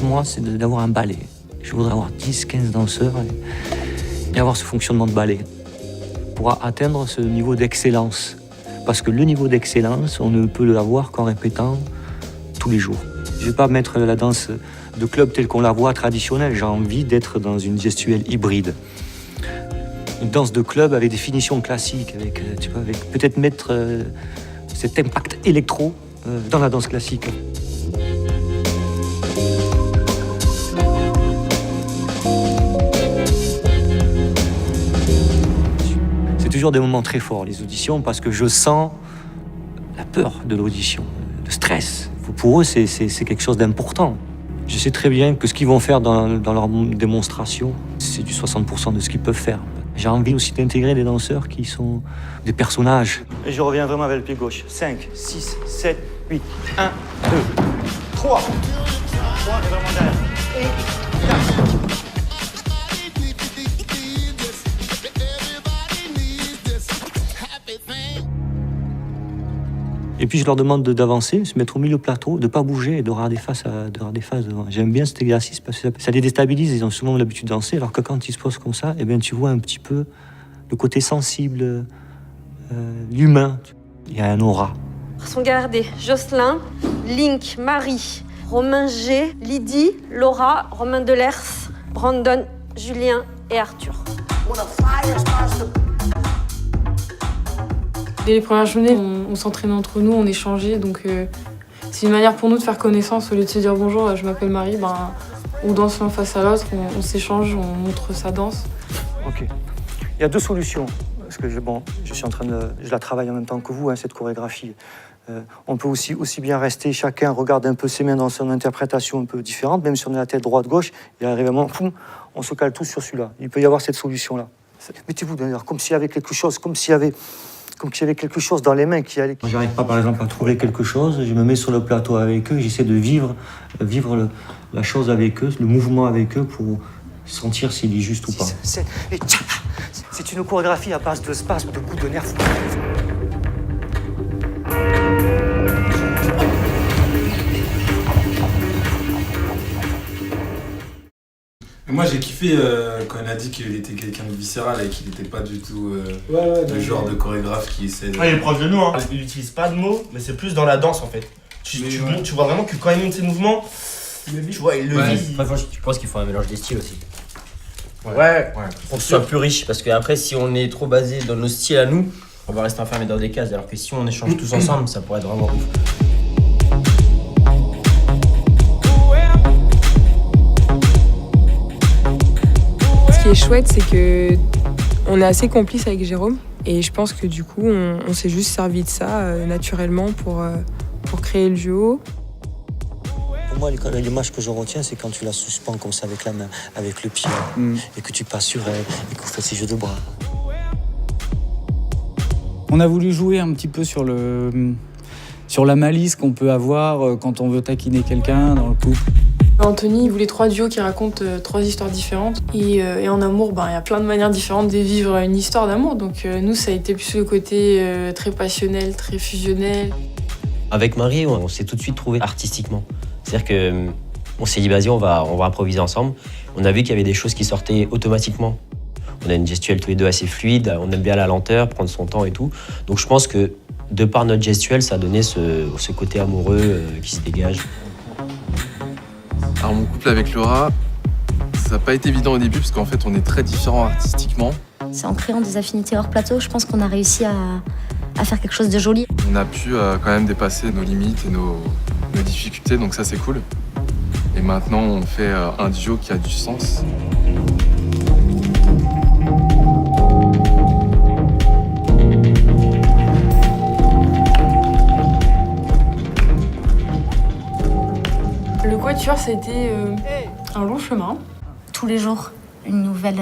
rêve, moi, c'est d'avoir un ballet. Je voudrais avoir 10, 15 danseurs et avoir ce fonctionnement de ballet pour atteindre ce niveau d'excellence. Parce que le niveau d'excellence, on ne peut l'avoir qu'en répétant tous les jours. Je ne vais pas mettre la danse de club telle qu'on la voit traditionnelle. J'ai envie d'être dans une gestuelle hybride. Une danse de club avec des finitions classiques, avec peut-être mettre cet impact électro dans la danse classique. C'est toujours des moments très forts, les auditions, parce que je sens la peur de l'audition, le stress. Pour eux, c'est quelque chose d'important. Je sais très bien que ce qu'ils vont faire dans leur démonstration, c'est du 60% de ce qu'ils peuvent faire. J'ai envie aussi d'intégrer des danseurs qui sont des personnages. Et je reviens vraiment avec le pied gauche. 5, 6, 7, 8, 1, 2, 3. 3 et vraiment derrière. Et 4. Et puis je leur demande d'avancer, de se mettre au milieu du plateau, de ne pas bouger et d'avoir des faces devant. J'aime bien cet exercice parce que ça les déstabilise, ils ont souvent l'habitude de danser, alors que quand ils se posent comme ça, eh bien, tu vois un petit peu le côté sensible, l'humain. Il y a un aura. Sont gardés Jocelyn, Link, Marie, Romain G, Lydie, Laura, Romain Delers, Brandon, Julien et Arthur. Dès les premières journées, on s'entraînait entre nous, on échangeait, donc c'est une manière pour nous de faire connaissance. Au lieu de se dire bonjour, je m'appelle Marie, on danse l'un face à l'autre, on s'échange, on montre sa danse. Ok. Il y a deux solutions, parce que je la travaille en même temps que vous, cette chorégraphie. On peut aussi bien rester, chacun regarde un peu ses mains dans son interprétation un peu différente, même si on a la tête droite-gauche, et arrivement, on se cale tous sur celui-là. Il peut y avoir cette solution-là. Mettez-vous d'ailleurs, comme s'il y avait quelque chose, comme s'il y avait quelque chose dans les mains qui allait. Moi, j'arrive pas, par exemple, à trouver quelque chose. Je me mets sur le plateau avec eux. J'essaie de vivre la chose avec eux, le mouvement avec eux pour sentir s'il est juste ou pas. C'est une chorégraphie à base de spasmes, de coups de nerfs. Moi j'ai kiffé quand il a dit qu'il était quelqu'un de viscéral et qu'il n'était pas du tout le genre de chorégraphe qui essaie de... Il est proche de nous, hein. Il n'utilise pas de mots, mais c'est plus dans la danse en fait. Tu vois vraiment que quand il monte ses mouvements, tu vois, il le vit. Après, je pense qu'il faut un mélange des styles aussi. Ouais. Pour que ce soit plus riche, parce qu'après si on est trop basé dans nos styles à nous, on va rester enfermé dans des cases, alors que si on échange tous ensemble, ça pourrait être vraiment ouf. Ce qui est chouette, c'est que on est assez complices avec Jérôme et je pense que du coup, on s'est juste servi de ça naturellement pour créer le duo. Pour moi, l'image que je retiens, c'est quand tu la suspends comme ça avec la main, avec le pied, et que tu passes sur elle, et que vous faites ces jeux de bras. On a voulu jouer un petit peu sur la malice qu'on peut avoir quand on veut taquiner quelqu'un dans le couple. Anthony, il voulait 3 duos qui racontent 3 histoires différentes. Et en amour, il y a plein de manières différentes de vivre une histoire d'amour. Donc nous, ça a été plus le côté très passionnel, très fusionnel. Avec Marie, on s'est tout de suite trouvé artistiquement. C'est-à-dire qu'on s'est dit, vas-y, on va improviser ensemble. On a vu qu'il y avait des choses qui sortaient automatiquement. On a une gestuelle tous les deux assez fluide, on aime bien la lenteur, prendre son temps et tout. Donc je pense que de par notre gestuelle, ça a donné ce côté amoureux qui se dégage. Alors mon couple avec Laura, ça n'a pas été évident au début parce qu'en fait on est très différents artistiquement. C'est en créant des affinités hors plateau, je pense qu'on a réussi à faire quelque chose de joli. On a pu quand même dépasser nos limites et nos difficultés, donc ça c'est cool. Et maintenant on fait un duo qui a du sens. Le quatuor, ça a été un long chemin. Tous les jours, une nouvelle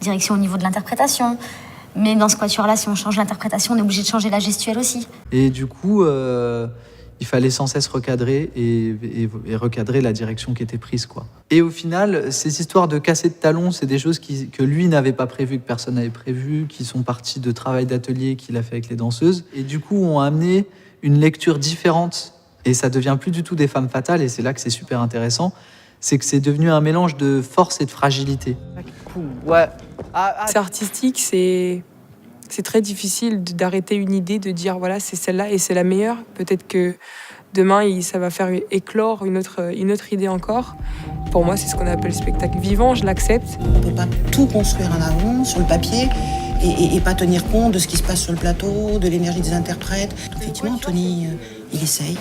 direction au niveau de l'interprétation. Mais dans ce quatuor-là, si on change l'interprétation, on est obligé de changer la gestuelle aussi. Et du coup, il fallait sans cesse recadrer et recadrer la direction qui était prise, quoi. Et au final, ces histoires de casser de talons, c'est des choses que lui n'avait pas prévues, que personne n'avait prévues, qui sont parties de travail d'atelier qu'il a fait avec les danseuses. Et du coup, ont amené une lecture différente. Et ça devient plus du tout des femmes fatales, et c'est là que c'est super intéressant. c'est que c'est devenu un mélange de force et de fragilité. Ouais. C'est artistique, c'est très difficile d'arrêter une idée, de dire voilà, c'est celle-là et c'est la meilleure. Peut-être que demain, ça va faire éclore une autre idée encore. Pour moi, c'est ce qu'on appelle spectacle vivant, je l'accepte. On ne peut pas tout construire en amont, sur le papier, et pas tenir compte de ce qui se passe sur le plateau, de l'énergie des interprètes. Donc, effectivement, Tony, il essaye.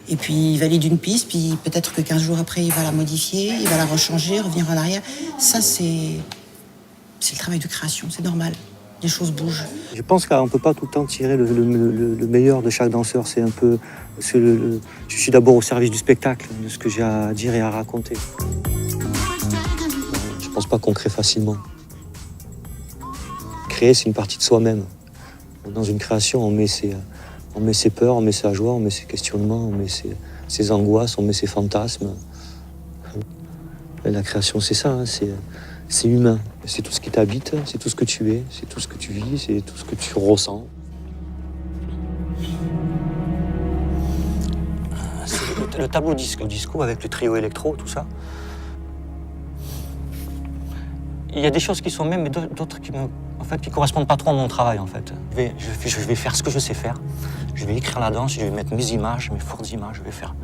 Et puis, il valide une piste, puis peut-être que 15 jours après, il va la modifier, il va la rechanger, revenir en arrière. Ça, c'est le travail de création, c'est normal. Les choses bougent. Je pense qu'on ne peut pas tout le temps tirer le meilleur de chaque danseur. Je suis d'abord au service du spectacle, de ce que j'ai à dire et à raconter. Je ne pense pas qu'on crée facilement. Créer, c'est une partie de soi-même. Dans une création, on met ses peurs, on met sa joie, on met ses questionnements, on met ses angoisses, on met ses fantasmes. Et la création, c'est ça, hein, c'est humain. C'est tout ce qui t'habite, c'est tout ce que tu es, c'est tout ce que tu vis, c'est tout ce que tu ressens. C'est le tableau disco avec le trio électro, tout ça. Il y a des choses qui sont mêmes, mais d'autres qui correspondent pas trop à mon travail, en fait. Je vais faire ce que je sais faire. Je vais écrire la danse, je vais mettre mes images, mes fortes images, je vais faire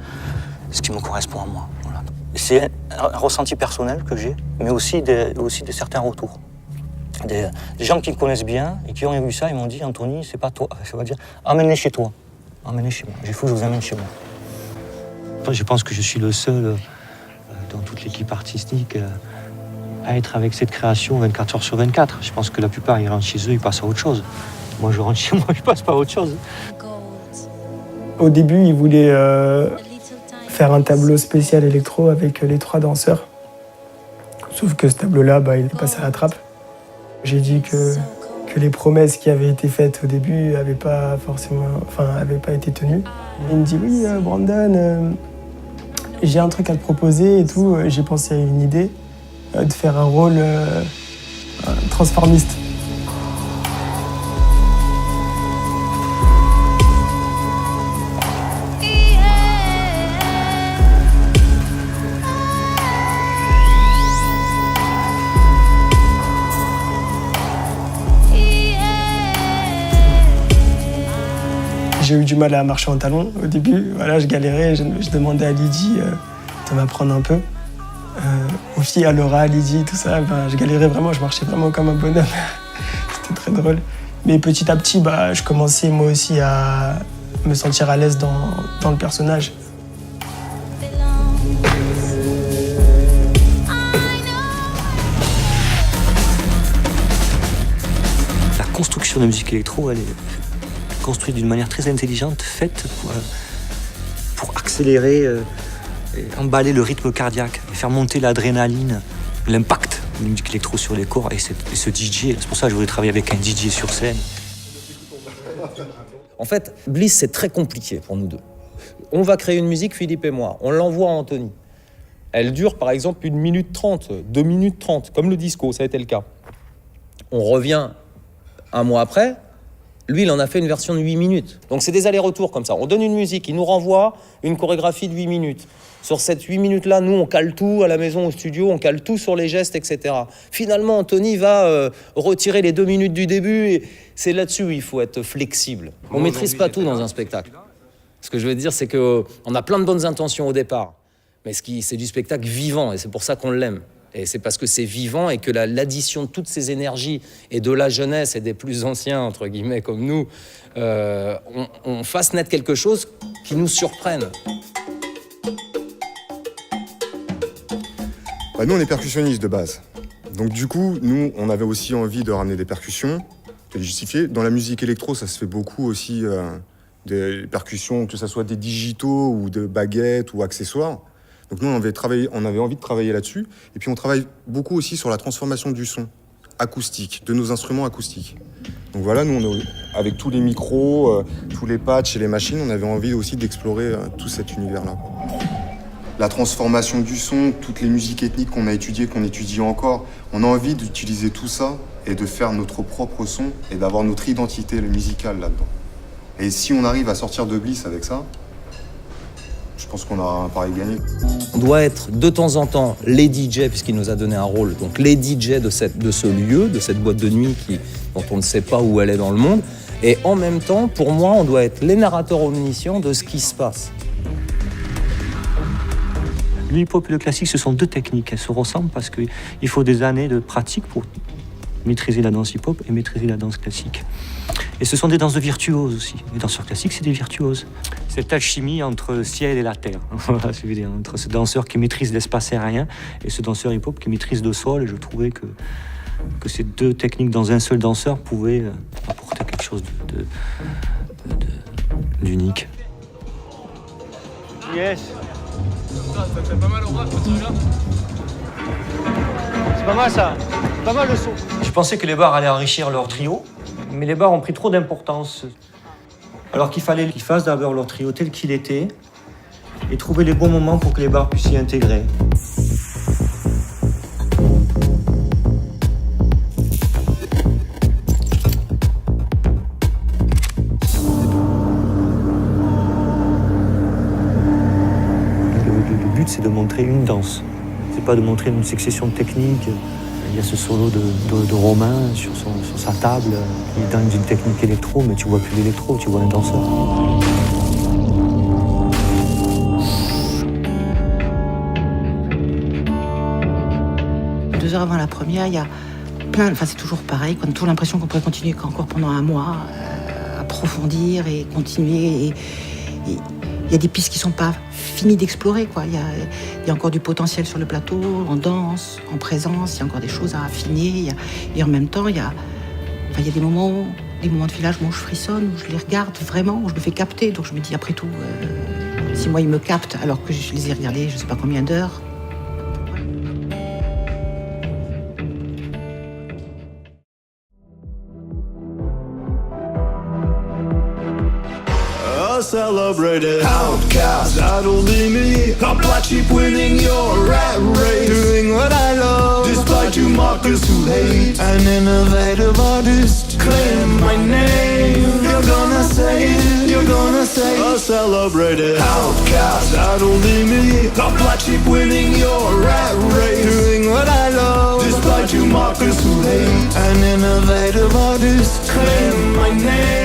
ce qui me correspond à moi. Voilà. C'est un ressenti personnel que j'ai, mais aussi de certains retours. Des gens qui me connaissent bien et qui ont vu ça, ils m'ont dit « Anthony, c'est pas toi. » Ça va dire « Emmenez chez toi. Emmenez chez moi. Il faut que je vous amène chez moi. » Je pense que je suis le seul dans toute l'équipe artistique à être avec cette création 24 heures sur 24. Je pense que la plupart, ils rentrent chez eux, ils passent à autre chose. Moi, je rentre chez moi, je passe pas à autre chose. Au début, ils voulaient faire un tableau spécial électro avec les 3 danseurs. Sauf que ce tableau-là, il est passé à la trappe. J'ai dit que les promesses qui avaient été faites au début n'avaient pas été tenues. Il me dit « Oui, Brandon, j'ai un truc à te proposer et tout. » J'ai pensé à une idée de faire un rôle transformiste. J'ai eu du mal à marcher en talons au début. Voilà, je galérais, je demandais à Lydie de m'apprendre un peu. Aux filles, à Laura, à Lydie, tout ça, je galérais vraiment, je marchais vraiment comme un bonhomme. C'était très drôle. Mais petit à petit, je commençais moi aussi à me sentir à l'aise dans le personnage. La construction de musique électro, elle est construite d'une manière très intelligente, faite pour accélérer et emballer le rythme cardiaque, et faire monter l'adrénaline, l'impact de la musique électro sur les corps et ce DJ. C'est pour ça que je voulais travailler avec un DJ sur scène. En fait, Bliss, c'est très compliqué pour nous deux. On va créer une musique, Philippe et moi. On l'envoie à Anthony. Elle dure, par exemple, 1 minute 30, 2 minutes 30, comme le disco, ça a été le cas. On revient 1 mois après. Lui, il en a fait une version de 8 minutes. Donc, c'est des allers-retours comme ça. On donne une musique, il nous renvoie une chorégraphie de 8 minutes. Sur cette 8 minutes-là, nous, on cale tout à la maison, au studio, on cale tout sur les gestes, etc. Finalement, Anthony va retirer les 2 minutes du début. Et c'est là-dessus où il faut être flexible. On ne maîtrise pas tout dans un spectacle. Ce que je veux dire, c'est qu'on a plein de bonnes intentions au départ. Mais c'est du spectacle vivant, et c'est pour ça qu'on l'aime. Et c'est parce que c'est vivant et que l'addition de toutes ces énergies et de la jeunesse et des plus anciens, entre guillemets, comme nous, on fasse naître quelque chose qui nous surprenne. Nous, on est percussionnistes de base. Donc du coup, nous, on avait aussi envie de ramener des percussions, de les justifier. Dans la musique électro, ça se fait beaucoup aussi des percussions, que ce soit des digitaux ou de baguettes ou accessoires. Donc nous, on avait envie de travailler là-dessus. Et puis on travaille beaucoup aussi sur la transformation du son acoustique, de nos instruments acoustiques. Donc voilà, nous, avec tous les micros, tous les patchs et les machines, on avait envie aussi d'explorer tout cet univers-là. La transformation du son, toutes les musiques ethniques qu'on a étudiées, qu'on étudie encore, on a envie d'utiliser tout ça et de faire notre propre son et d'avoir notre identité musicale là-dedans. Et si on arrive à sortir de Bliss avec ça, je pense qu'on aura un pari gagné. On doit être de temps en temps les DJ, puisqu'il nous a donné un rôle, donc les DJ de ce lieu, de cette boîte de nuit dont on ne sait pas où elle est dans le monde. Et en même temps, pour moi, on doit être les narrateurs omniscients de ce qui se passe. Le hip-hop et le classique, ce sont deux techniques. Elles se ressemblent parce qu'il faut des années de pratique pour maîtriser la danse hip-hop et maîtriser la danse classique. Et ce sont des danses de virtuoses aussi. Les danseurs classiques, c'est des virtuoses. Cette alchimie entre le ciel et la terre. Voilà ce que je veux dire. Entre ce danseur qui maîtrise l'espace aérien et ce danseur hip-hop qui maîtrise le sol. Et je trouvais que ces deux techniques dans un seul danseur pouvaient apporter quelque chose d'unique. Yes. Ça fait pas mal au bras, c'est pas mal ça. Pas mal le son. Je pensais que les bars allaient enrichir leur trio, mais les bars ont pris trop d'importance. Alors qu'il fallait qu'ils fassent d'abord leur trio tel qu'il était et trouver les bons moments pour que les bars puissent s'y intégrer. Le but, c'est de montrer une danse. C'est pas de montrer une succession de techniques. Il y a ce solo de Romain sur sa table. Il est dans une technique électro, mais tu vois plus l'électro, tu vois un danseur. 2 heures avant la première, il y a plein... Enfin, c'est toujours pareil, on a toujours l'impression qu'on pourrait continuer encore pendant un mois, approfondir et continuer. Et il y a des pistes qui ne sont pas finies d'explorer, quoi. Il y a encore du potentiel sur le plateau, en danse, en présence, il y a encore des choses à affiner. Et en même temps, il y a des moments de filage où je frissonne, où je les regarde vraiment, où je me fais capter. Donc je me dis, après tout, si moi, ils me captent alors que je les ai regardés je ne sais pas combien d'heures, celebrated outcast, that'll be me. A black sheep winning your rat race, doing what I love, despite you mockers who hate. An innovative artist, claim my name. You're gonna say it, you're gonna say it. A celebrated outcast, that'll be me. A black sheep winning your rat race, doing what I love, despite you mockers who hate. An innovative artist, claim my name.